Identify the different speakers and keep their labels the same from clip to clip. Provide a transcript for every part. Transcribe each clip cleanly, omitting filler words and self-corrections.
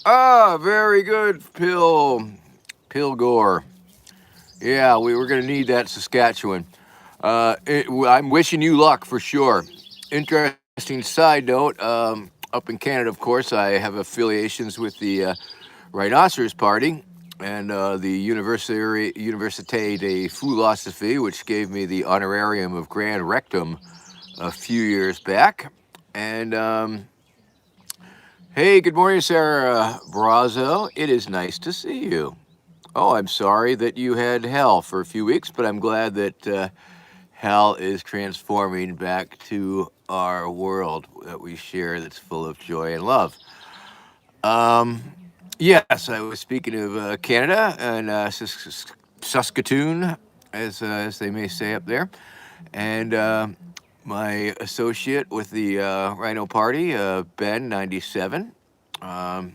Speaker 1: Ah, very good, Pilgore. Yeah, we were going to need that Saskatchewan. I'm wishing you luck for sure. Interesting side note, up in Canada, of course, I have affiliations with the Rhinoceros Party and the Université de Philosophy, which gave me the honorarium of Grand Rectum a few years back. And hey, good morning, Sarah Brazo. It is nice to see you. Oh, I'm sorry that you had hell for a few weeks, but I'm glad that hell is transforming back to our world that we share that's full of joy and love. Um, yes, I was speaking of Canada and Saskatoon, as they may say up there. And my associate with the Rhino Party, Ben97, um,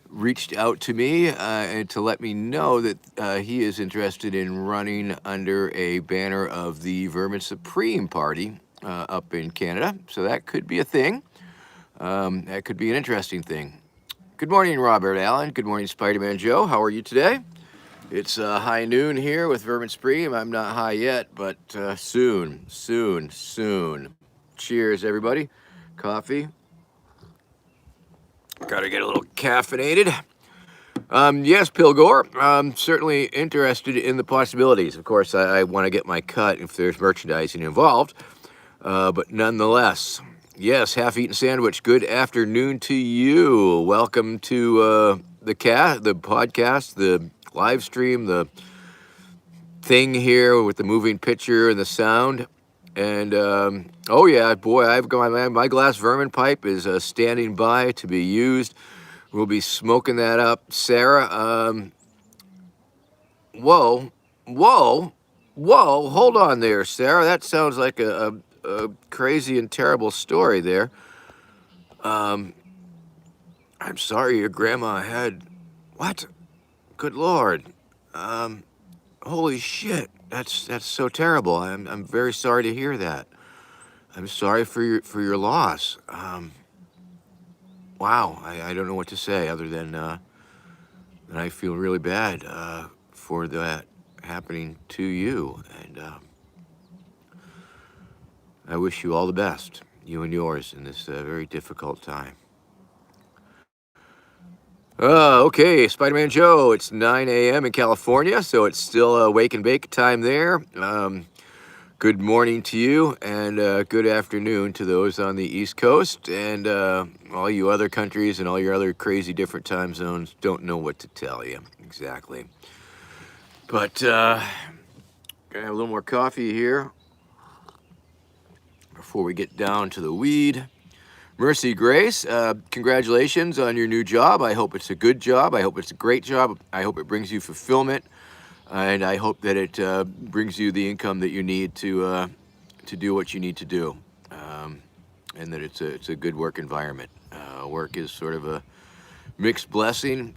Speaker 1: reached out to me and to let me know that he is interested in running under a banner of the Vermin Supreme Party up in Canada. So that could be a thing. That could be an interesting thing. Good morning, Robert Allen. Good morning, Spider Man Joe. How are you today? It's high noon here with Vermin Supreme. I'm not high yet, but soon, soon, soon. Cheers, everybody. Coffee. Got to get a little caffeinated. Yes, Pilgore. I'm certainly interested in the possibilities. Of course, I want to get my cut if there's merchandising involved. But nonetheless, yes, half-eaten sandwich. Good afternoon to you. Welcome to the podcast, the live stream, the thing here with the moving picture and the sound. And oh yeah, boy, I've gone. My glass vermin pipe is standing by to be used. We'll be smoking that up, Sarah. Whoa, whoa, whoa! Hold on there, Sarah. That sounds like a crazy and terrible story there. Um, I'm sorry your grandma had what? Good Lord. Um, Holy shit. That's so terrible. I'm very sorry to hear that. I'm sorry for your loss. Wow. I don't know what to say other than that I feel really bad for that happening to you, and I wish you all the best, you and yours, in this very difficult time. Okay, Spider Man Joe, it's 9 a.m. in California, so it's still wake and bake time there. Good morning to you, and good afternoon to those on the East Coast, and all you other countries and all your other crazy different time zones. Don't know what to tell you exactly. But gonna have a little more coffee here before we get down to the weed. Mercy Grace, congratulations on your new job. I hope it's a good job. I hope it's a great job. I hope it brings you fulfillment, and I hope that it brings you the income that you need to do what you need to do, and that it's a good work environment. Work is sort of a mixed blessing.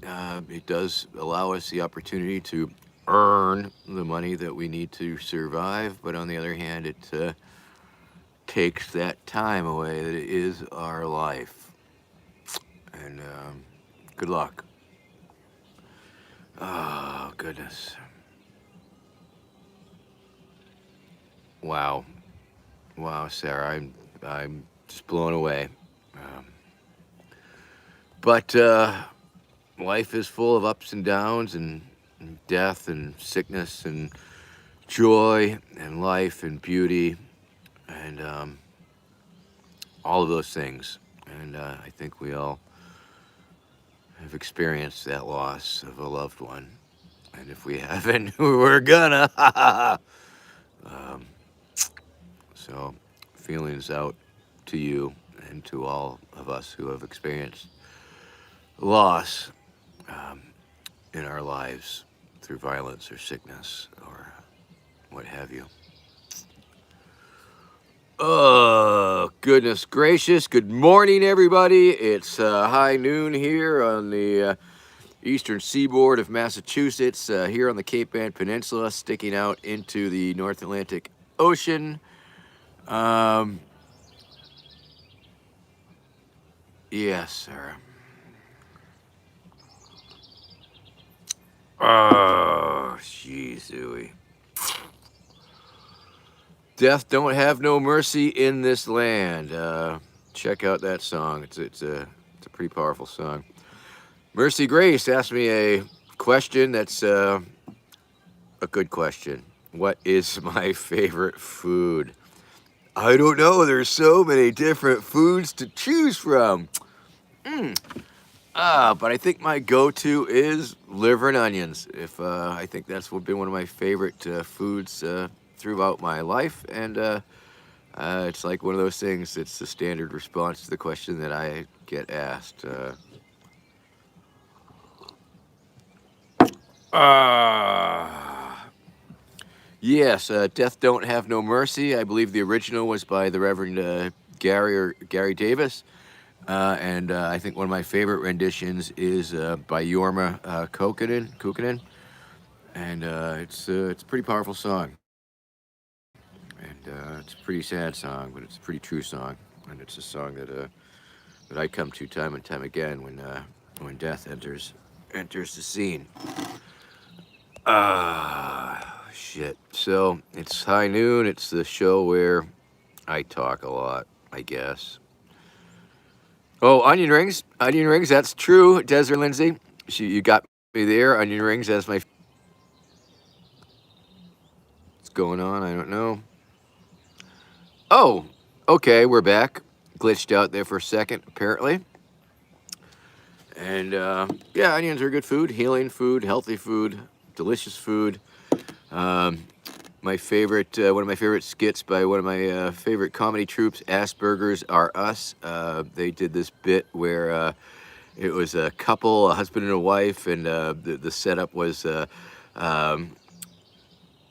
Speaker 1: It does allow us the opportunity to earn the money that we need to survive, but on the other hand, it takes that time away that is our life. And good luck. Oh goodness! Wow, wow, Sarah, I'm just blown away. Um, but life is full of ups and downs, and death, and sickness, and joy, and life, and beauty, and all of those things. And I think we all have experienced that loss of a loved one. And if we haven't, we're gonna. um, so, feelings out to you and to all of us who have experienced loss um, in our lives through violence or sickness or what have you. Oh, goodness gracious. Good morning, everybody. It's high noon here on the eastern seaboard of Massachusetts, here on the Cape Ann Peninsula, sticking out into the North Atlantic Ocean. Yes, Sarah. Oh, jeez, Ooey. Death don't have no mercy in this land. Check out that song. It's a pretty powerful song. Mercy Grace asked me a question that's a good question. What is my favorite food? I don't know. There's so many different foods to choose from. But I think my go-to is liver and onions. If I think that's been one of my favorite foods throughout my life, and it's like one of those things. It's the standard response to the question that I get asked. Yes, Death Don't Have No Mercy. I believe the original was by the Reverend Gary Davis. And I think one of my favorite renditions is by Jorma Kukkonen. And it's a pretty powerful song. And it's a pretty sad song, but it's a pretty true song. And it's a song that I come to time and time again when death enters the scene. Shit. So it's high noon. It's the show where I talk a lot, I guess. Oh, onion rings. Onion rings. That's true. Desert Lindsay. You got me there. Onion rings. That's my. What's going on? I don't know. Oh, okay. We're back. Glitched out there for a second, apparently. And yeah, onions are good food. Healing food, healthy food, delicious food. My favorite, one of my favorite skits by one of my favorite comedy troupes, Asperger's Are Us. They did this bit where it was a couple, a husband and a wife, and the setup was the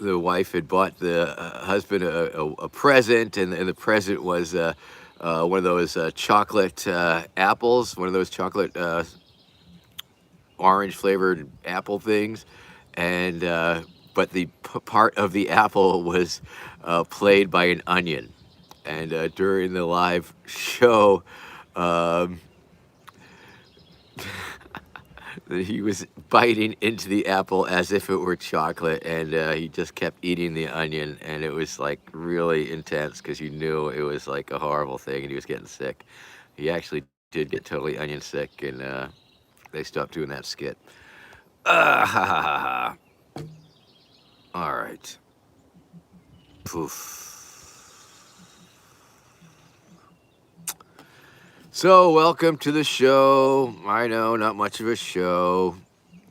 Speaker 1: wife had bought the husband a present, and the present was one of those chocolate apples, one of those chocolate orange flavored apple things, and but the part of the apple was played by an onion. And during the live show, um, he was biting into the apple as if it were chocolate, and he just kept eating the onion, and it was like really intense because you knew it was like a horrible thing, and he was getting sick. He actually did get totally onion sick, and they stopped doing that skit. Ha ha ha ha. All right. Poof. So, welcome to the show. I know, not much of a show.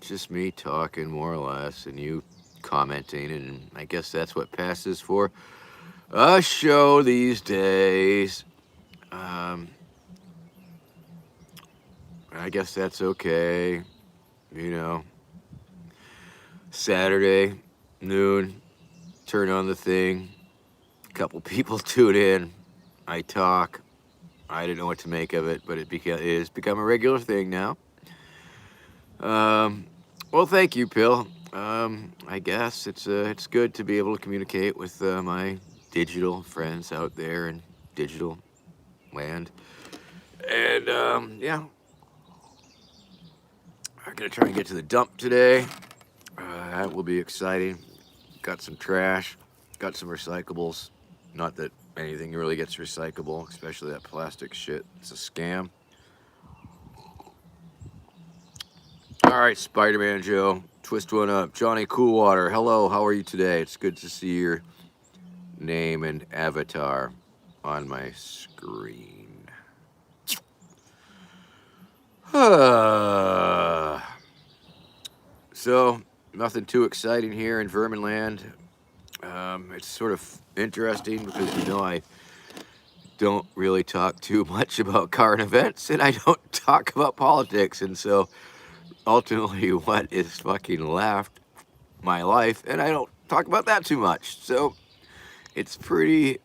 Speaker 1: Just me talking more or less, and you commenting, and I guess that's what passes for a show these days. I guess that's okay. You know, Saturday, noon, turn on the thing. A couple people tune in. I talk. I didn't know what to make of it, but it has become a regular thing now. Well, thank you, Pill. I guess it's good to be able to communicate with my digital friends out there in digital land, and yeah, I'm gonna try and get to the dump today. That will be exciting. Got some trash, got some recyclables. Not that anything really gets recyclable, especially that plastic shit. It's a scam. All right, Spider-Man Joe, twist one up. Johnny Coolwater, hello, how are you today? It's good to see your name and avatar on my screen. So, nothing too exciting here in Vermin land. It's sort of interesting because, you know, I don't really talk too much about current events, and I don't talk about politics, and so ultimately what is fucking left, my life, and I don't talk about that too much. So it's pretty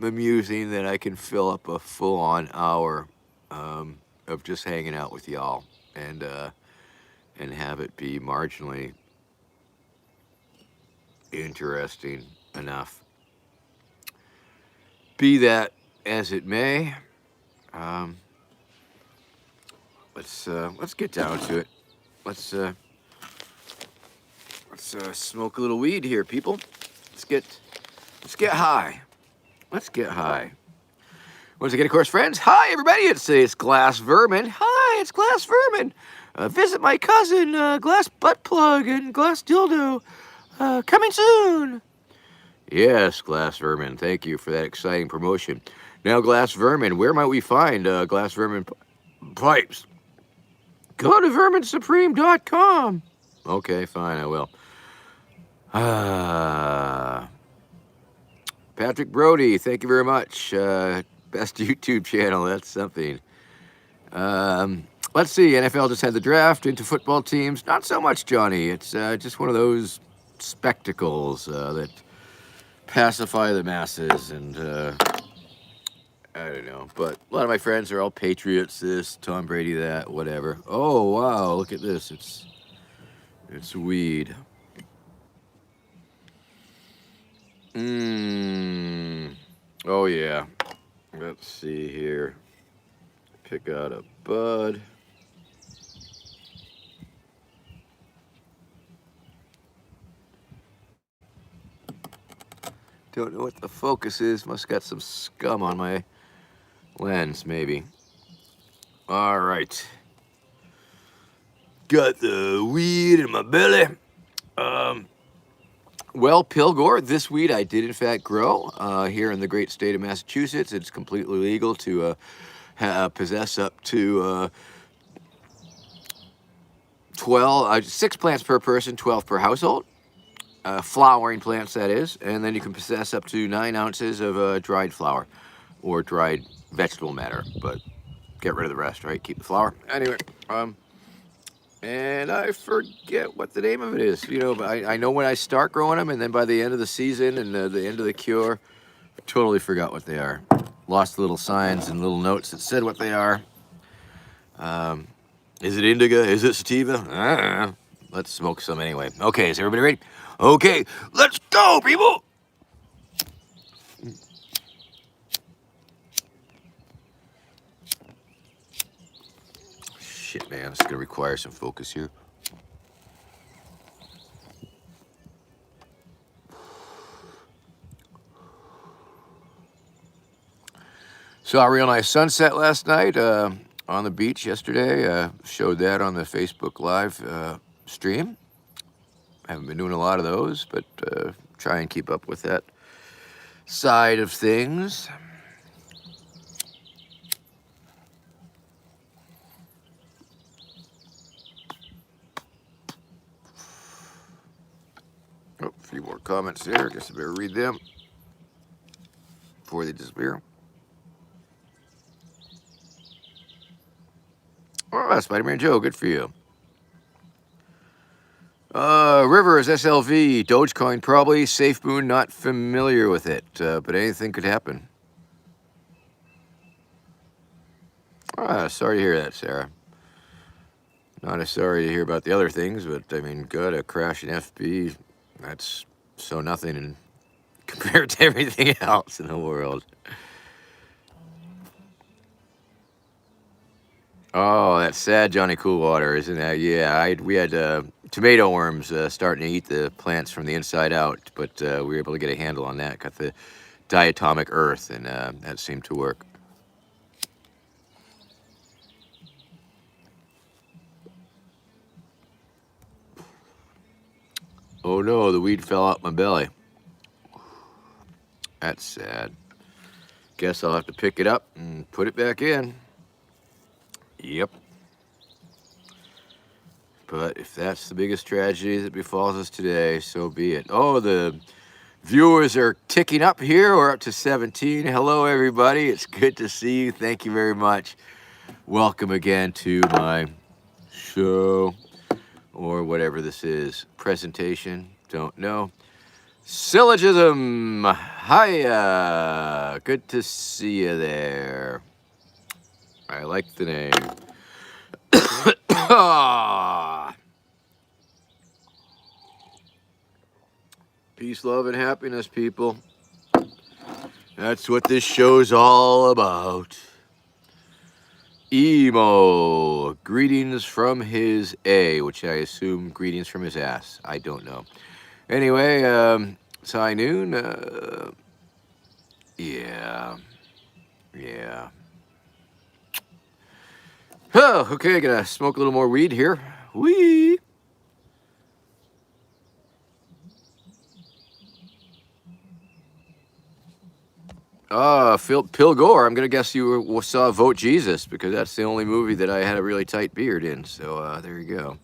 Speaker 1: amusing that I can fill up a full-on hour of just hanging out with y'all, and have it be marginally interesting enough. Be that as it may, um, let's get down to it. Let's Let's smoke a little weed here, people. Let's get high. Let's get high. Once again, of course, friends. Hi, everybody. It's Glass Vermin. Hi, it's Glass Vermin. Visit my cousin, Glass Butt Plug and Glass Dildo. Coming soon. Yes, Glass Vermin. Thank you for that exciting promotion. Now, Glass Vermin, where might we find Glass Vermin pipes? Go to verminsupreme.com. Okay, fine, I will. Patrick Brody, thank you very much. Best YouTube channel, that's something. Let's see, NFL just had the draft into football teams. Not so much, Johnny. It's just one of those spectacles that pacify the masses, and I don't know. But a lot of my friends are all Patriots, this, Tom Brady, that, whatever. Oh, wow, look at this. It's weed. Oh, yeah. Let's see here. Pick out a bud. Don't know what the focus is. Must got some scum on my lens, maybe. All right. Got the weed in my belly. Well, Pilgore, this weed I did in fact grow here in the great state of Massachusetts. It's completely legal to possess up to 6 plants per person, 12 per household. Flowering plants, that is. And then you can possess up to 9 ounces of dried flower or dried vegetable matter. But get rid of the rest, right? Keep the flower. Anyway, and I forget what the name of it is. You know, I know when I start growing them, and then by the end of the season and the end of the cure, I totally forgot what they are. Lost little signs and little notes that said what they are. Is it indica? Is it sativa? Let's smoke some anyway. Okay, is everybody ready? Okay, let's go, people! Shit, man, it's gonna require some focus here. Saw a real nice sunset last night on the beach yesterday. Showed that on the Facebook Live stream. Haven't been doing a lot of those, but try and keep up with that side of things. Oh, a few more comments there. Guess I better read them before they disappear. Oh, Spider-Man Joe, good for you. Rivers, SLV, Dogecoin probably, SafeMoon, not familiar with it, but anything could happen. Sorry to hear that, Sarah. Not as sorry to hear about the other things, but I mean, God, a crash in FB, that's so nothing in, compared to everything else in the world. Oh, that's sad, Johnny Coolwater, isn't that? Yeah, we had tomato worms starting to eat the plants from the inside out, but we were able to get a handle on that. Got the diatomic earth, and that seemed to work. Oh no, the weed fell out my belly. That's sad. Guess I'll have to pick it up and put it back in. Yep. But if that's the biggest tragedy that befalls us today, so be it. Oh, the viewers are ticking up here. We're up to 17. Hello, everybody. It's good to see you. Thank you very much. Welcome again to my show, or whatever this is. Presentation, don't know. Syllogism. Hiya. Good to see you there. I like the name. Peace, love, and happiness, people. That's what this show's all about. Emo. Greetings from his A, which I assume greetings from his ass. I don't know. Anyway, it's high noon. Yeah. Yeah. Oh, okay, gonna smoke a little more weed here. Wee. Phil Gore. I'm gonna guess you saw Vote Jesus because that's the only movie that I had a really tight beard in. So there you go.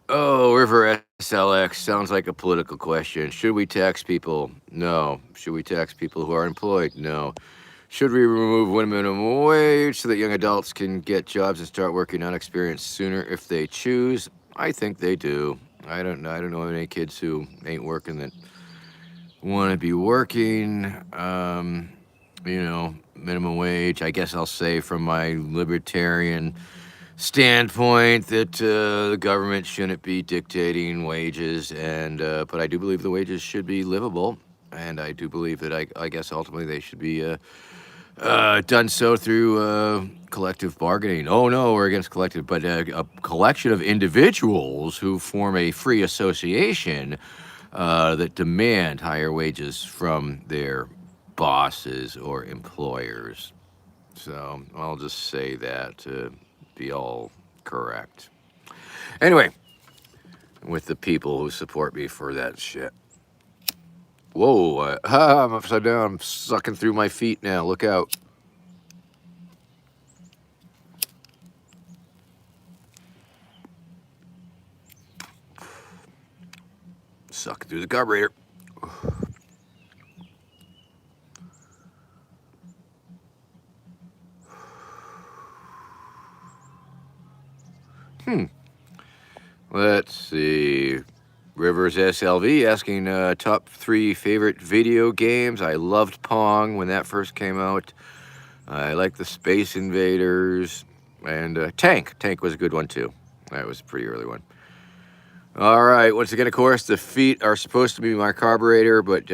Speaker 1: Oh, River SLX sounds like a political question. Should we tax people? No. Should we tax people who are employed? No. Should we remove minimum wage so that young adults can get jobs and start working unexperienced sooner if they choose? I think they do. I don't know. I don't know any kids who ain't working that want to be working. Minimum wage. I guess I'll say from my libertarian standpoint that the government shouldn't be dictating wages, and but I do believe the wages should be livable, and I do believe that I guess ultimately they should be done so through collective bargaining. Oh no, we're against collective, but a collection of individuals who form a free association that demand higher wages from their bosses or employers. So I'll just say that to be all correct. Anyway, with the people who support me for that shit. Whoa, I'm upside down. I'm sucking through my feet now. Look out. Sucking through the carburetor. Let's see. Rivers SLV asking top 3 favorite video games. I loved Pong when that first came out. I like the Space Invaders. And Tank. Tank was a good one too. That was a pretty early one. All right. Once again, of course, the feet are supposed to be my carburetor, but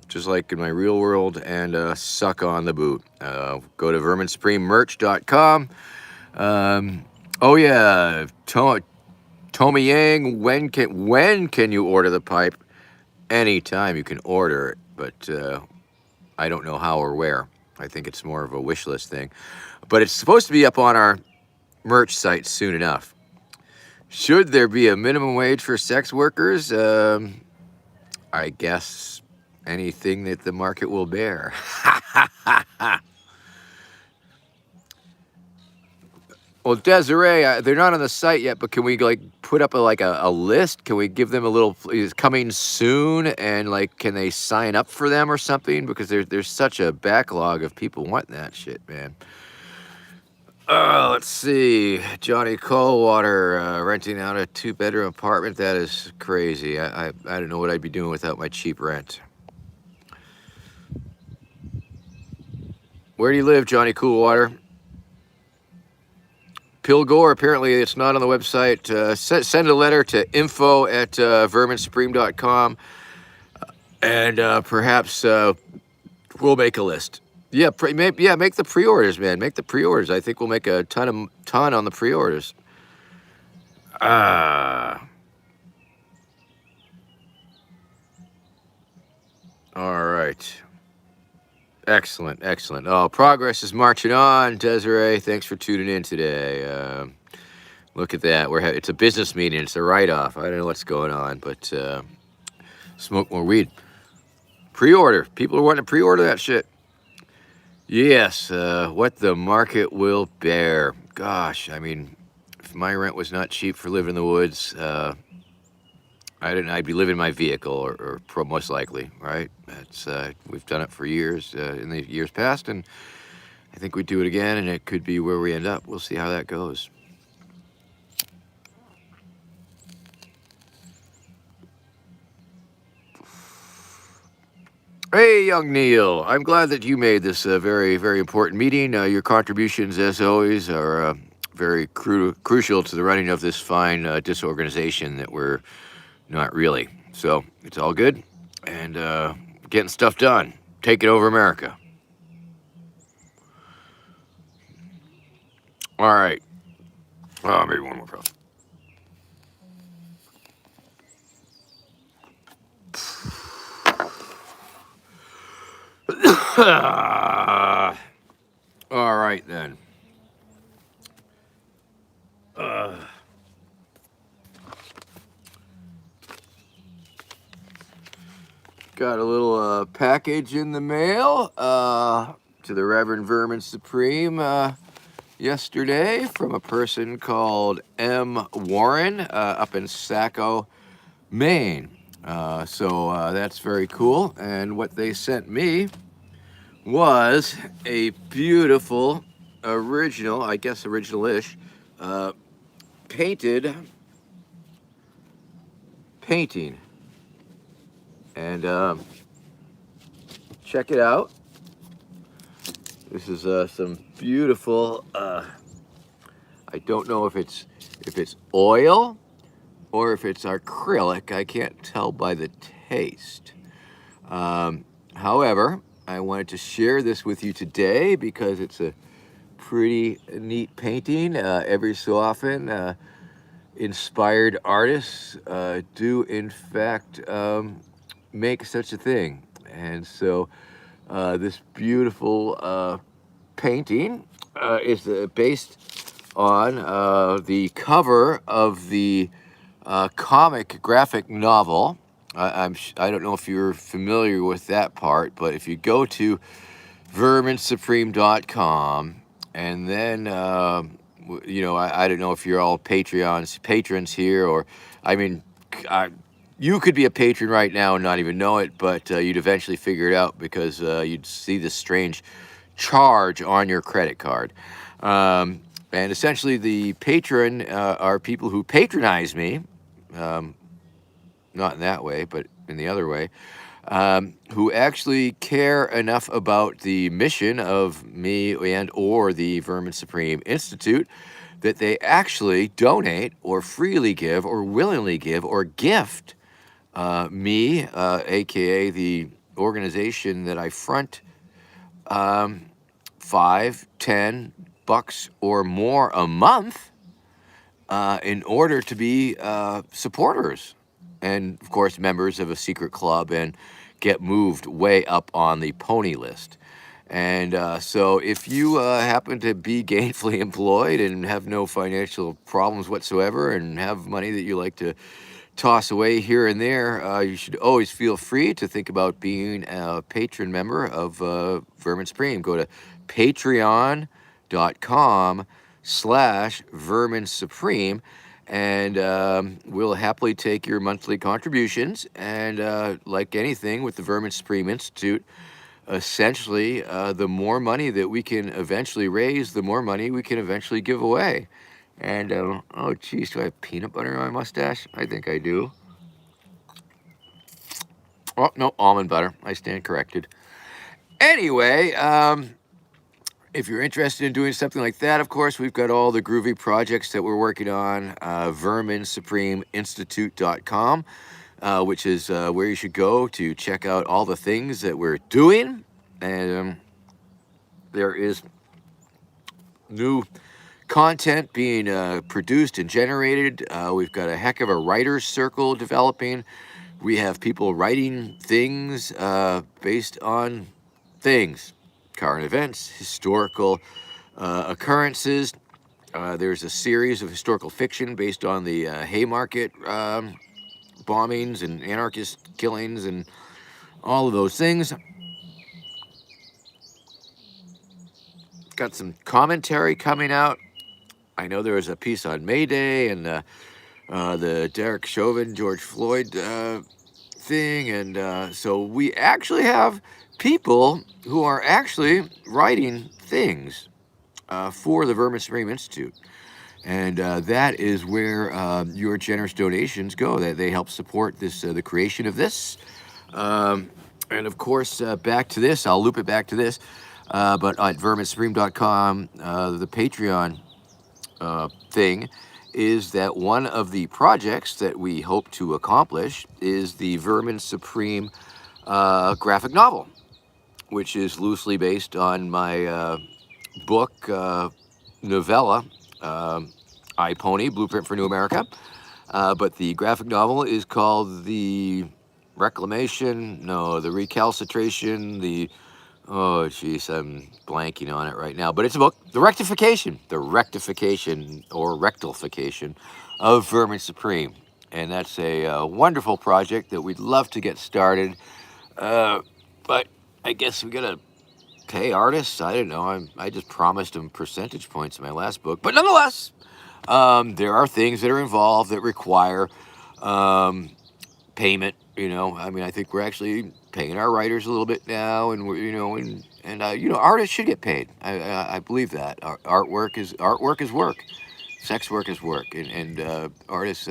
Speaker 1: just like in my real world, and suck on the boot. Go to verminsuprememerch.com. Oh yeah, Tommy Yang. When can you order the pipe? Anytime you can order it, but I don't know how or where. I think it's more of a wish list thing, but it's supposed to be up on our merch site soon enough. Should there be a minimum wage for sex workers? I guess anything that the market will bear. Well, Desiree, they're not on the site yet, but can we put up a list? Can we give them a little is coming soon, and can they sign up for them or something? Because there's such a backlog of people wanting that shit, man. Let's see. Johnny Coldwater renting out a 2-bedroom apartment. That is crazy. I don't know what I'd be doing without my cheap rent. Where do you live, Johnny Coolwater? Pilgore, apparently it's not on the website. Send a letter to info@verminsupreme.com, and perhaps we'll make a list. Yeah, make the pre-orders, man. Make the pre-orders. I think we'll make a ton on the pre-orders. All right. Excellent. Oh, progress is marching on. Desiree, thanks for tuning in today. Look at that. It's a business meeting. It's a write-off. I don't know what's going on, but smoke more weed. Pre-order. People are wanting to pre-order that shit. Yes, what the market will bear. Gosh, I mean, if my rent was not cheap for living in the woods, I'd be living in my vehicle, or most likely, right? That's we've done it for years in the years past, and I think we'd do it again, and it could be where we end up. We'll see how that goes. Hey, young Neil, I'm glad that you made this a very, very important meeting. Your contributions, as always, are very crucial to the running of this fine disorganization that we're not really. So it's all good, and getting stuff done, taking over America. All right. Maybe one more puff. All right then. Got a little package in the mail to the Reverend Vermin Supreme yesterday from a person called M. Warren up in Saco, Maine. So that's very cool. And what they sent me was a beautiful, original, I guess original-ish, painted painting. And check it out. This is some beautiful, I don't know if it's oil or if it's acrylic. I can't tell by the taste. However, I wanted to share this with you today because it's a pretty neat painting. Every so often, inspired artists do in fact make such a thing. And so this beautiful painting is based on the cover of the comic graphic novel. I don't know if you're familiar with that part, but if you go to verminsupreme.com and then I don't know if you're all patrons here, or I mean, you could be a patron right now and not even know it, but you'd eventually figure it out because you'd see this strange charge on your credit card. And essentially, the patron are people who patronize me, not in that way, but in the other way, who actually care enough about the mission of me and or the Vermin Supreme Institute that they actually donate or freely give or willingly give or gift me, aka the organization that I front, $5, $10 or more a month in order to be supporters and, of course, members of a secret club and get moved way up on the pony list. And so if you happen to be gainfully employed and have no financial problems whatsoever and have money that you like to toss away here and there, you should always feel free to think about being a patron member of Vermin Supreme. Go to patreon.com/Vermin Supreme, and we'll happily take your monthly contributions. And like anything with the Vermin Supreme Institute, essentially, the more money that we can eventually raise, the more money we can eventually give away. And, oh, geez, do I have peanut butter on my mustache? I think I do. Oh, no, almond butter. I stand corrected. Anyway, if you're interested in doing something like that, of course, we've got all the groovy projects that we're working on, verminsupremeinstitute.com, which is where you should go to check out all the things that we're doing. And there is new content being produced and generated. We've got a heck of a writer's circle developing. We have people writing things based on things, current events, historical occurrences. There's a series of historical fiction based on the Haymarket bombings and anarchist killings and all of those things. Got some commentary coming out. I know there was a piece on May Day and the Derek Chauvin, George Floyd thing. And so we actually have people who are actually writing things for the Vermin Supreme Institute. And that is where your generous donations go. That they help support this, the creation of this. And of course, back to this, I'll loop it back to this. But at verminsupreme.com, the Patreon thing is that one of the projects that we hope to accomplish is the Vermin Supreme graphic novel, which is loosely based on my book, novella, I, Pony, Blueprint for New America. But the graphic novel is called The Reclamation, no, The Recalcitration, oh, jeez, I'm blanking on it right now. But it's a book, The Rectification or Rectification of Vermin Supreme. And that's a wonderful project that we'd love to get started. But I guess we gotta pay artists. I don't know. I just promised them percentage points in my last book. But nonetheless, there are things that are involved that require um, payment. I mean, I think we're actually paying our writers a little bit now, and artists should get paid. I believe that artwork is work, sex work is work, and artists.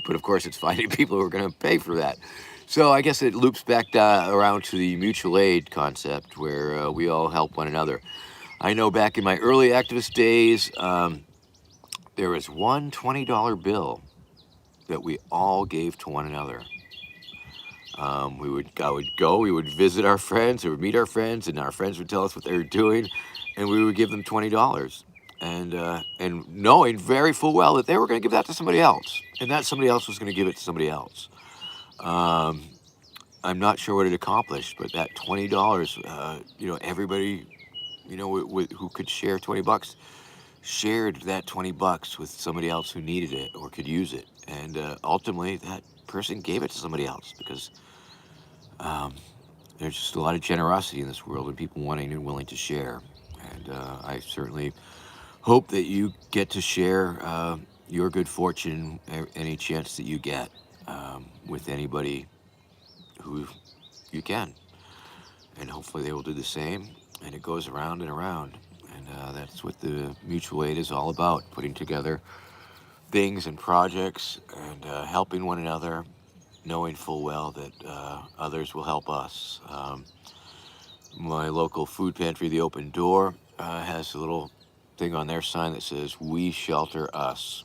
Speaker 1: But of course, it's finding people who are going to pay for that. So I guess it loops back around to the mutual aid concept, where we all help one another. I know back in my early activist days, there was one $20 bill that we all gave to one another. I would go, we would visit our friends, we would meet our friends, and our friends would tell us what they were doing, and we would give them $20. And knowing very full well that they were going to give that to somebody else, and that somebody else was going to give it to somebody else. Um, I'm not sure what it accomplished, but that $20, everybody, who could share $20 shared that $20 with somebody else who needed it or could use it, and ultimately that person gave it to somebody else because um, there's just a lot of generosity in this world and people wanting and willing to share. And I certainly hope that you get to share your good fortune any chance that you get with anybody who you can. And hopefully they will do the same. And it goes around and around. And that's what the mutual aid is all about, putting together things and projects and helping one another, knowing full well that others will help us. My local food pantry, The Open Door, has a little thing on their sign that says, "We shelter us.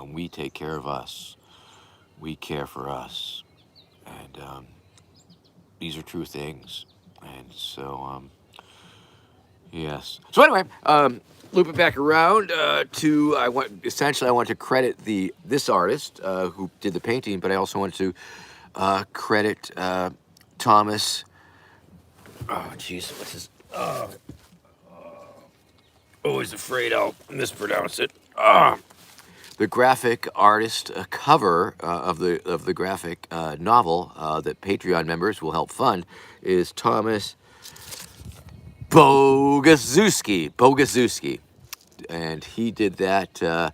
Speaker 1: We take care of us. We care for us." And these are true things. And so, yes. So anyway, loop it back around to I want to credit this artist who did the painting, but I also want to credit Thomas. Oh, jeez, what's his? Always afraid I'll mispronounce it. The graphic artist cover of the graphic novel that Patreon members will help fund is Thomas Bogazuski, and he did that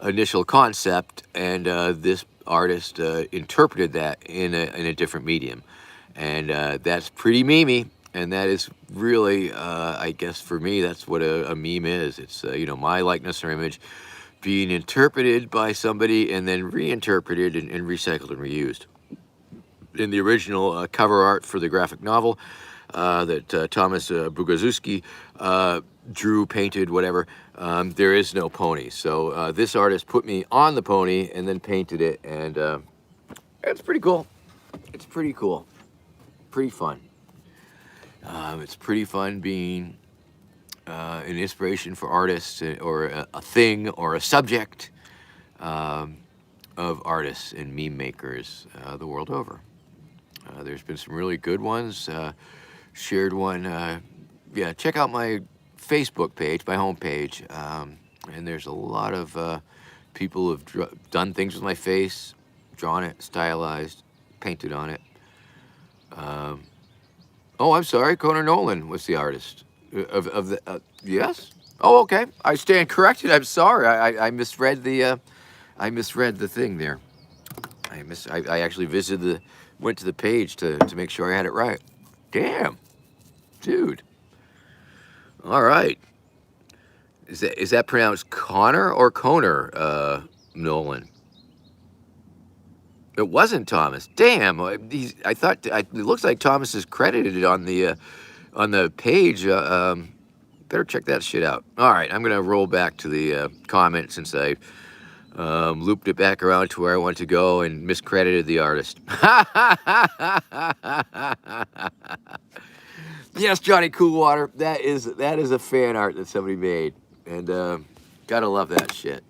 Speaker 1: initial concept, and this artist interpreted that in a different medium, and that's pretty memey. And that is really, I guess for me, that's what a meme is. It's my likeness or image being interpreted by somebody and then reinterpreted and recycled and reused. In the original cover art for the graphic novel that Thomas Bogazuski drew, painted, whatever, there is no pony. So this artist put me on the pony and then painted it, and it's pretty cool. It's pretty cool. Pretty fun. It's pretty fun being an inspiration for artists or a thing or a subject of artists and meme makers the world over. There's been some really good ones. Shared one. Check out my Facebook page, my homepage. And there's a lot of people who've done things with my face, drawn it, stylized, painted on it. Oh, I'm sorry. Connor Nolan was the artist of the. Yes. Oh, okay. I stand corrected. I'm sorry. I misread the. I misread the thing there. I actually went to the page to make sure I had it right. Damn, dude. All right. Is that pronounced Connor or Conor Nolan? It wasn't Thomas. Damn. I thought it looks like Thomas is credited on the page. Better check that shit out. All right, I'm gonna roll back to the comment since I looped it back around to where I want to go and miscredited the artist. Yes, Johnny Coolwater. That is a fan art that somebody made, and Gotta love that shit.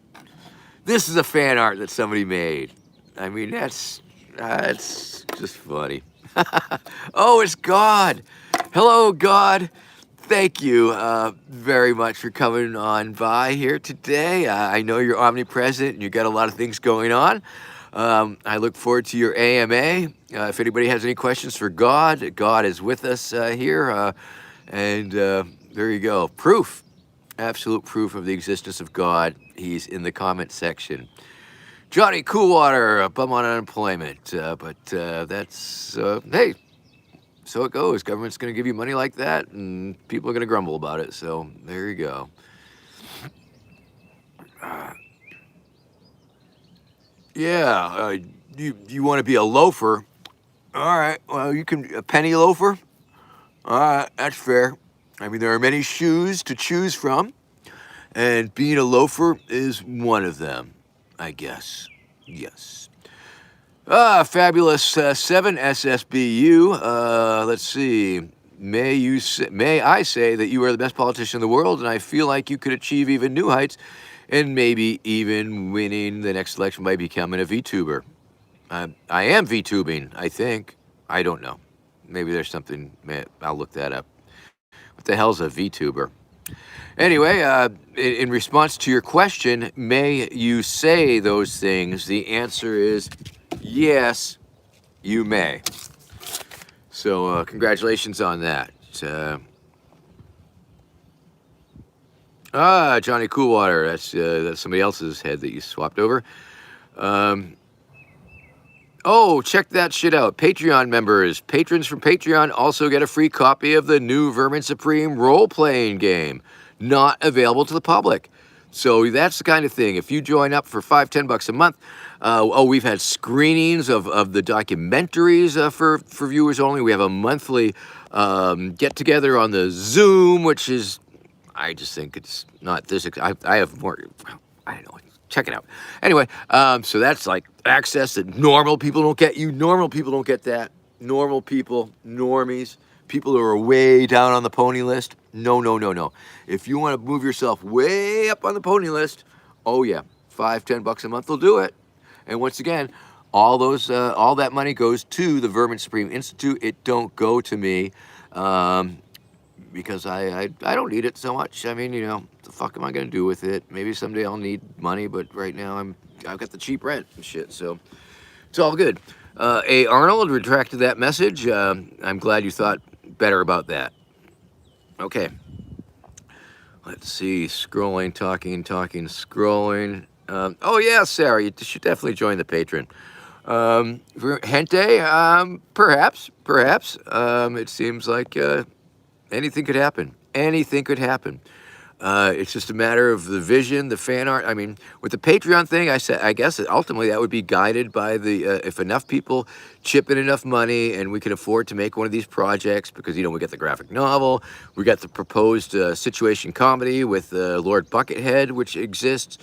Speaker 1: This is a fan art that somebody made. I mean, that's just funny. Oh, it's God. Hello, God. Thank you very much for coming on by here today. I know you're omnipresent and you got a lot of things going on. I look forward to your AMA. If anybody has any questions for God, God is with us here. And there you go. Proof, absolute proof of the existence of God. He's in the comment section. Johnny Coolwater, bum on unemployment. But that's, hey, so it goes. Government's going to give you money like that, and people are going to grumble about it. So there you go. Yeah, you want to be a loafer? All right. Well, you can a penny loafer. All right, that's fair. I mean, there are many shoes to choose from, and being a loafer is one of them, I guess. Yes. Fabulous 7 SSBU. Let's see. May I say that you are the best politician in the world, and I feel like you could achieve even new heights, and maybe even winning the next election by becoming a VTuber. I am VTubing, I think. I don't know. Maybe there's something. I'll look that up. What the hell's a VTuber? Anyway, in response to your question, may you say those things? The answer is yes, you may. So congratulations on that. Johnny Coolwater. That's somebody else's head that you swapped over. Oh, check that shit out. Patreon members. Patrons from Patreon also get a free copy of the new Vermin Supreme role-playing game. Not available to the public. So that's the kind of thing. If you join up for $5-10 a month, we've had screenings of the documentaries for viewers only. We have a monthly get-together on the Zoom, which is, I just think it's not this. I have more, I don't know. Check it out. Anyway, so that's like access that normal people don't get. You normal people don't get that. Normal people, normies, people who are way down on the pony list. No. If you want to move yourself way up on the pony list, oh yeah, $5-10 a month will do it. And once again, all that money goes to the Vermin Supreme Institute. It don't go to me. Because I don't need it so much. I mean, what the fuck am I gonna do with it? Maybe someday I'll need money, but right now I've got the cheap rent and shit, so it's all good. A. Arnold retracted that message. I'm glad you thought better about that. Okay. Let's see. Scrolling, talking, scrolling. Oh yeah, Sarah, you should definitely join the Patreon. For Hente, perhaps. It seems like anything could happen. Anything could happen. It's just a matter of the vision, the fan art. I mean, with the Patreon thing, I guess ultimately that would be guided by if enough people chip in enough money and we can afford to make one of these projects because, we got the graphic novel, we got the proposed situation comedy with Lord Buckethead, which exists,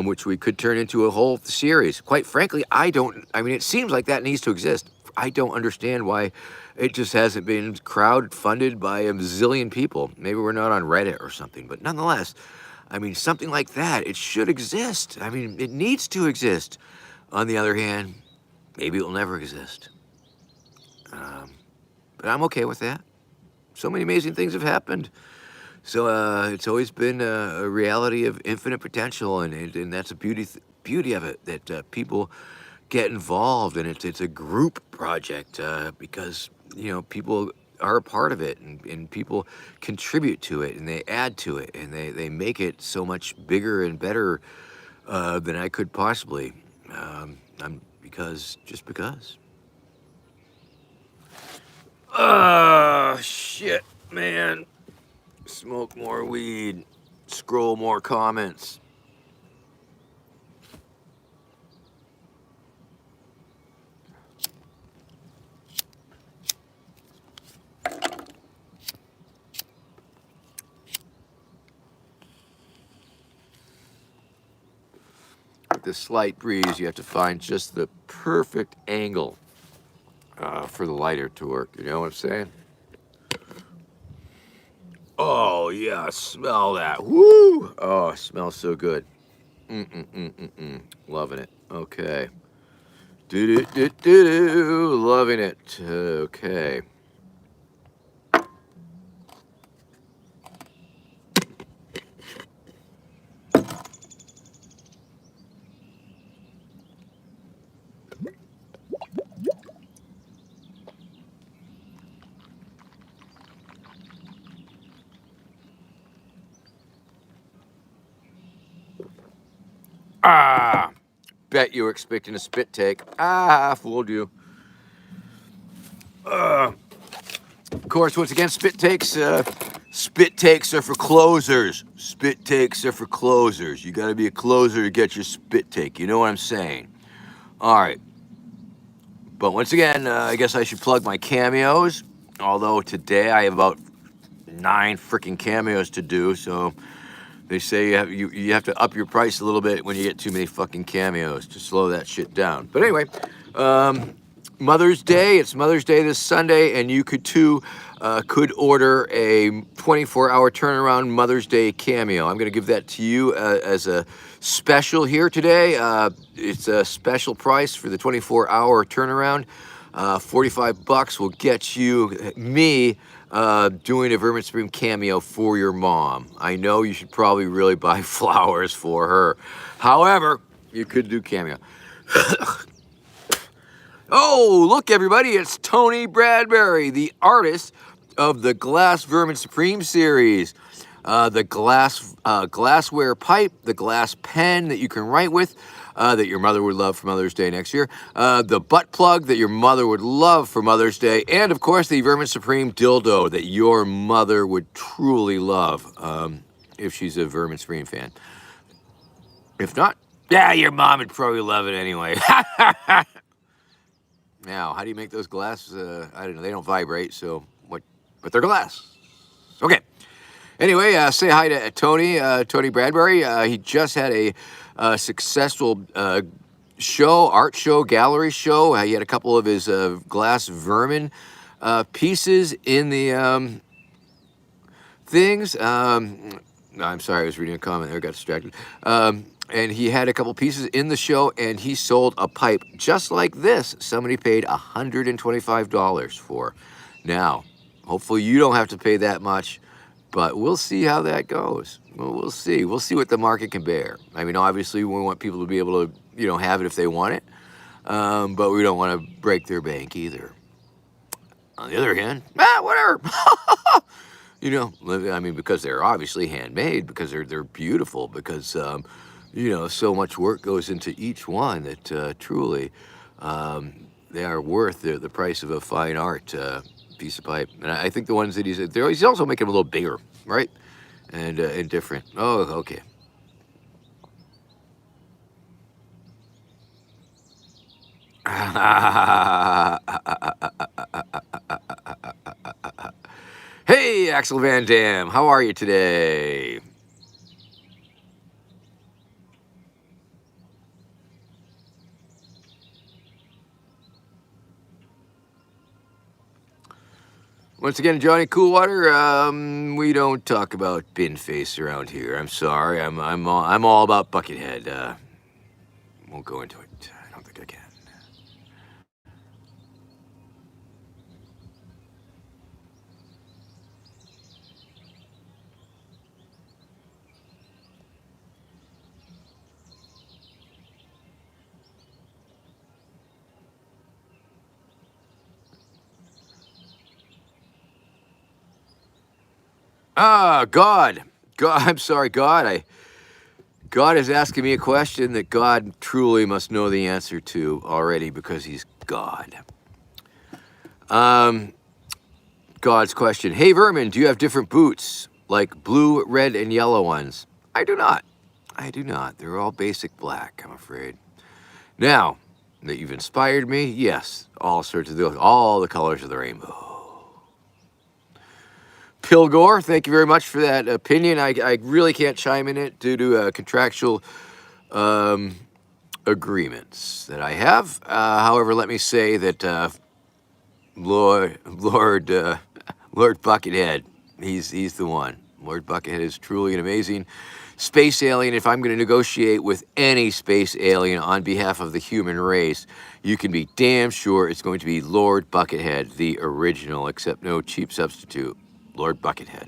Speaker 1: which we could turn into a whole series. Quite frankly, it seems like that needs to exist. I don't understand why it just hasn't been crowd-funded by a zillion people. Maybe we're not on Reddit or something, but nonetheless, something like that, it should exist. It needs to exist. On the other hand, maybe it'll never exist. But I'm okay with that. So many amazing things have happened. So it's always been a reality of infinite potential, and that's the beauty of it, that people get involved, and it's a group project because people are a part of it, and people contribute to it, and they add to it, and they make it so much bigger and better than I could possibly. Because. Shit, man. Smoke more weed. Scroll more comments. With this slight breeze, you have to find just the perfect angle for the lighter to work. You know what I'm saying? Oh, yeah, smell that. Woo! Oh, it smells so good. Mm-mm-mm-mm-mm. Loving it. Okay. Do-do-do-do-do. Loving it. Okay. Ah! Bet you were expecting a spit take. Ah, fooled you. Of course, once again, spit takes are for closers. Spit takes are for closers. You got to be a closer to get your spit take. You know what I'm saying? All right. But once again, I guess I should plug my cameos. Although today I have about 9 freaking cameos to do, so they say you have to up your price a little bit when you get too many fucking cameos to slow that shit down. But anyway, Mother's Day. It's Mother's Day this Sunday, and you could order a 24-hour turnaround Mother's Day cameo. I'm going to give that to you as a special here today. It's a special price for the 24-hour turnaround. $45 will get me doing a Vermin Supreme cameo for your mom. I know you should probably really buy flowers for her. However, you could do cameo. Oh, look, everybody, it's Tony Bradbury, the artist of the Glass Vermin Supreme series. The glassware pipe, the glass pen that you can write with, that your mother would love for Mother's Day next year, the butt plug that your mother would love for Mother's Day, and of course the Vermin Supreme dildo that your mother would truly love if she's a Vermin Supreme fan. If not, yeah, your mom would probably love it anyway. Now, how do you make those glass? I don't know. They don't vibrate, so what? But they're glass. Okay. Anyway, say hi to Tony Bradbury. He just had a successful art show, gallery show. He had a couple of his glass vermin pieces in the things. I'm sorry, I was reading a comment there, got distracted. And he had a couple pieces in the show, and he sold a pipe just like this. Somebody paid $125 for. Now, hopefully you don't have to pay that much, but we'll see how that goes. We'll see. We'll see what the market can bear. I mean, obviously, we want people to be able to, have it if they want it, but we don't want to break their bank either. On the other hand, whatever. I mean, because they're obviously handmade, because they're beautiful, because so much work goes into each one that truly they are worth the price of a fine art piece of pipe. And I think the ones that he's also making them a little bigger, right? And different. Oh, okay. Hey, Axel Van Dam, how are you today? Once again, Johnny Coolwater, we don't talk about bin face around here. I'm sorry. I'm all about Buckethead. Won't go into it. I don't think I can. God. I'm sorry, God. God is asking me a question that God truly must know the answer to already because he's God. God's question. Hey, Vermin, do you have different boots, like blue, red, and yellow ones? I do not. I do not. They're all basic black, I'm afraid. Now that you've inspired me, yes, all the colors of the rainbow. Pilgore, thank you very much for that opinion. I really can't chime in it due to contractual agreements that I have. However, let me say that Lord Buckethead, He's the one. Lord Buckethead is truly an amazing space alien. If I'm going to negotiate with any space alien on behalf of the human race, you can be damn sure it's going to be Lord Buckethead, the original, except no cheap substitute. Lord Buckethead.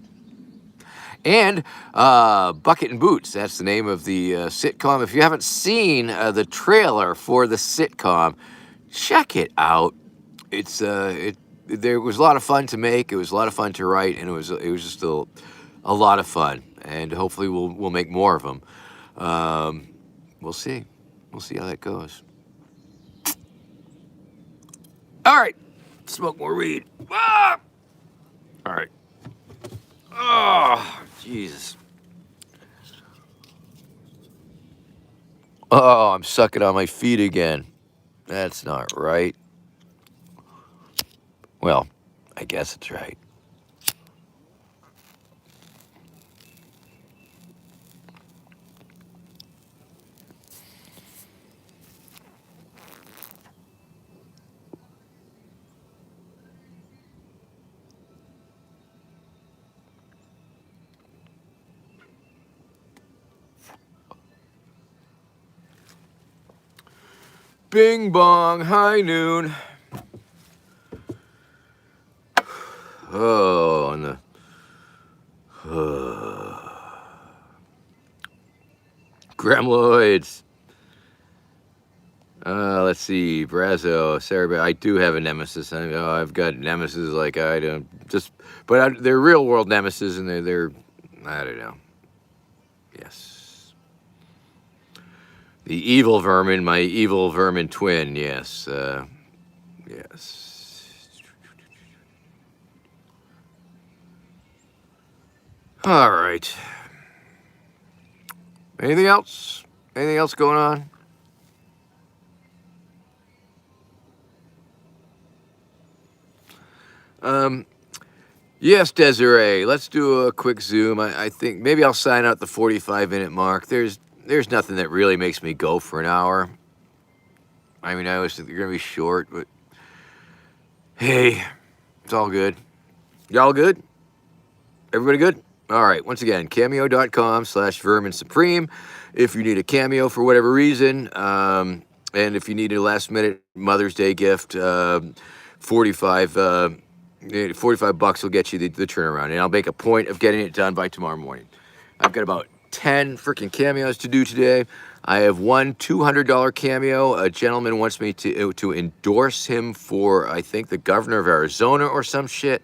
Speaker 1: And Bucket and Boots, that's the name of the sitcom. If you haven't seen the trailer for the sitcom, check it out. There was a lot of fun to make. It was a lot of fun to write, and it was just a lot of fun. And hopefully we'll make more of them. We'll see. We'll see how that goes. All right, smoke more weed. Ah! All right. Oh, Jesus. Oh, I'm sucking on my feet again. That's not right. Well, I guess it's right. Bing bong, high noon. Oh, and the Gremloids. Let's see, Brazo, Sarah. I do have a nemesis. I've got nemesis like I don't just, but they're real world nemesis, and they're I don't know. Yes, the evil vermin, my evil vermin twin. Yes, yes. All right. Anything else? Anything else going on? Yes, Desiree. Let's do a quick Zoom. I think maybe I'll sign out the 45-minute mark. There's nothing that really makes me go for an hour. I mean, I always think they're gonna be short, but hey, it's all good. Y'all good? Everybody good? All right. Once again, cameo.com/Vermin Supreme. If you need a cameo for whatever reason, and if you need a last-minute Mother's Day gift, 45 $45 will get you the turnaround, and I'll make a point of getting it done by tomorrow morning. I've got about 10 freaking cameos to do today. I have one $200 cameo. A gentleman wants me to endorse him for, I think, the governor of Arizona or some shit.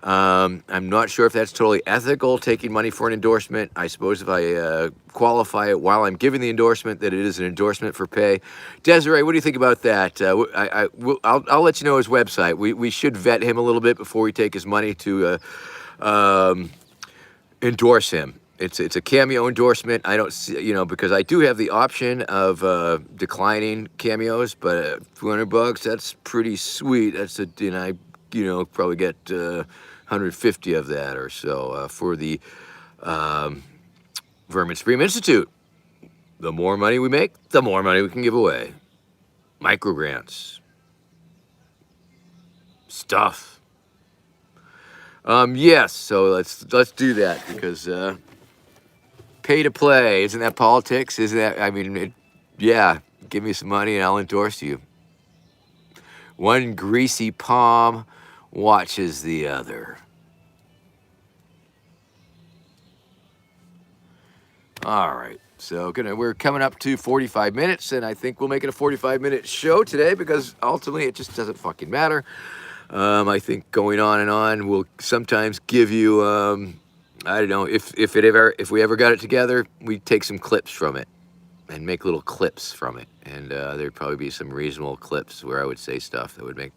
Speaker 1: I'm not sure if that's totally ethical, taking money for an endorsement. I suppose if I qualify it while I'm giving the endorsement, that it is an endorsement for pay. Desiree, what do you think about that? I'll let you know his website. We should vet him a little bit before we take his money to endorse him. It's a cameo endorsement. I don't see, because I do have the option of declining cameos, but $200, that's pretty sweet. That's I probably get 150 of that or so for the Vermin Supreme Institute. The more money we make, the more money we can give away. Micro grants. Stuff. Yes, so let's do that because pay to play, isn't that politics? Isn't that, yeah, give me some money and I'll endorse you. One greasy palm watches the other. All right, so we're coming up to 45 minutes, and I think we'll make it a 45-minute show today because ultimately it just doesn't fucking matter. I think going on and on will sometimes give you, I don't know, if we ever got it together, we'd take some clips from it and make little clips from it, and there'd probably be some reasonable clips where I would say stuff that would make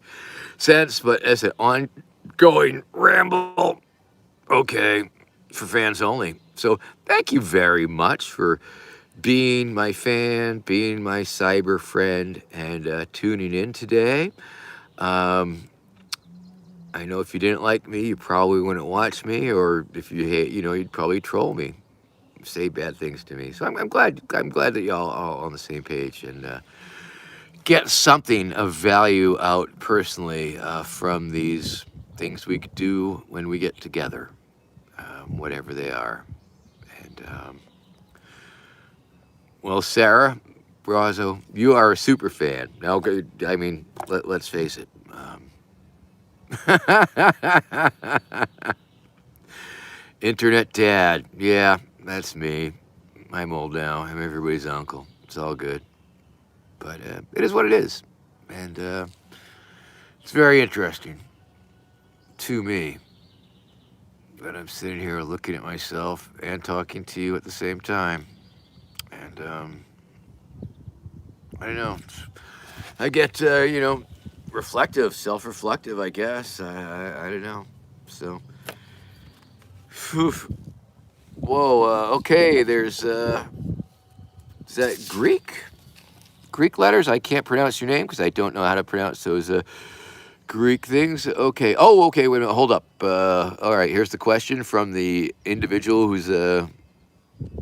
Speaker 1: sense, but as an ongoing ramble, okay, for fans only. So thank you very much for being my fan, being my cyber friend, and tuning in today. I know if you didn't like me, you probably wouldn't watch me, or if you hate, you'd probably troll me, say bad things to me. So I'm glad that y'all all on the same page and get something of value out personally from these things we could do when we get together. whatever they are. And well, Sarah Brazo, you are a super fan. Now, I mean, let's face it. Internet dad. Yeah, that's me. I'm old now. I'm everybody's uncle. It's all good. But it is what it is. And it's very interesting to me that I'm sitting here looking at myself and talking to you at the same time. And I don't know. I get, reflective, self-reflective, I guess. I don't know. So, whew. Whoa, okay, there's, is that Greek? Greek letters? I can't pronounce your name because I don't know how to pronounce those Greek things. Okay. Oh, okay, wait a minute, hold up. All right, here's the question from the individual whose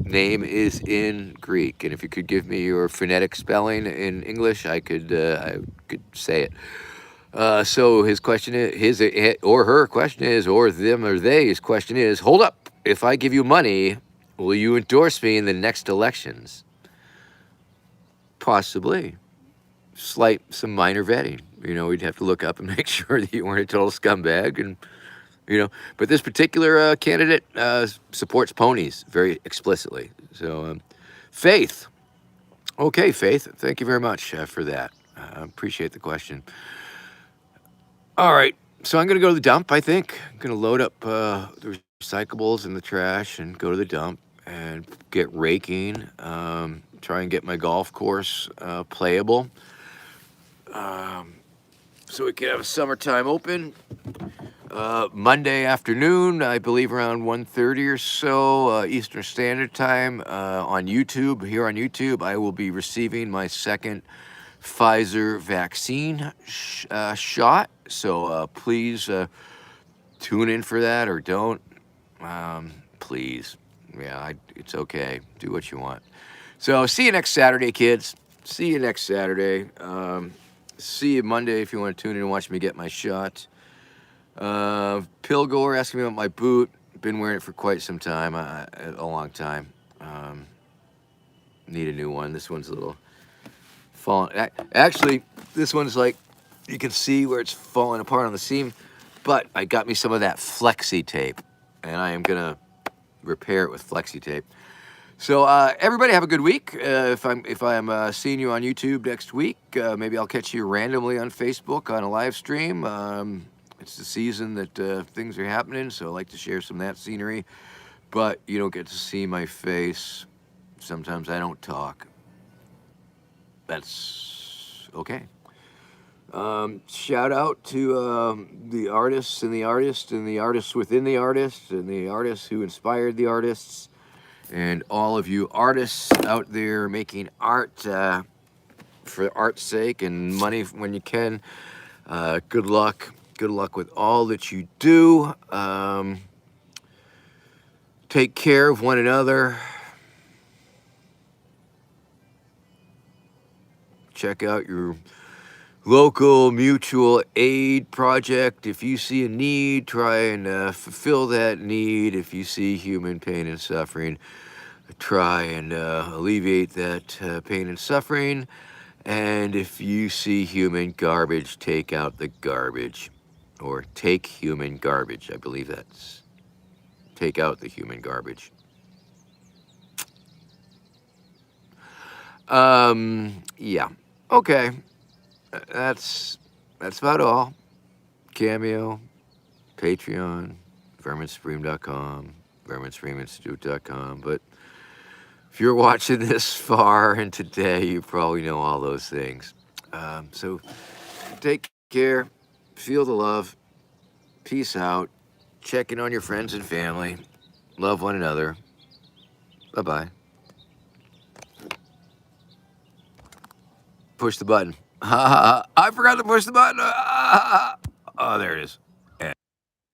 Speaker 1: name is in Greek. And if you could give me your phonetic spelling in English, I could say it. So his question is, his or her question is, or them or they's question is, hold up, if I give you money, will you endorse me in the next elections? Possibly. Some minor vetting. We'd have to look up and make sure that you weren't a total scumbag. And, but this particular candidate supports ponies very explicitly. So, Faith. Okay, Faith, thank you very much for that. I appreciate the question. All right, so I'm going to go to the dump, I think. I'm going to load up the recyclables in the trash and go to the dump and get raking, try and get my golf course playable. So we can have a summertime open. Monday afternoon, I believe around 1:30 or so, Eastern Standard Time, on YouTube. Here on YouTube, I will be receiving my second Pfizer vaccine shot. So please tune in for that, or don't. Please. Yeah, it's okay. Do what you want. So see you next Saturday, kids. See you next Saturday. See you Monday if you want to tune in and watch me get my shot. Pilgor asking me about my boot. Been wearing it for quite some time, a long time. Need a new one. This one's a little falling. Actually, this one's like, you can see where it's falling apart on the seam, but I got me some of that flexi tape, and I am gonna repair it with flexi tape. So everybody have a good week. If I'm seeing you on YouTube next week, maybe I'll catch you randomly on Facebook on a live stream. It's the season that things are happening, so I like to share some of that scenery. But you don't get to see my face. Sometimes I don't talk. That's okay. Shout out to the artists and the artists and the artists within the artists and the artists who inspired the artists. And all of you artists out there making art for art's sake and money when you can, good luck. Good luck with all that you do. Take care of one another. Check out your local mutual aid project. If you see a need, try and fulfill that need. If you see human pain and suffering, try and alleviate that pain and suffering. And if you see human garbage, take out the garbage. Or take human garbage. I believe that's take out the human garbage. Yeah. Okay. That's about all. Cameo, Patreon, verminsupreme.com, verminsupremeinstitute.com. But if you're watching this far and today, you probably know all those things. So take care. Feel the love. Peace out. Check in on your friends and family. Love one another. Bye-bye. Push the button. I forgot to push the button. Oh, there it is.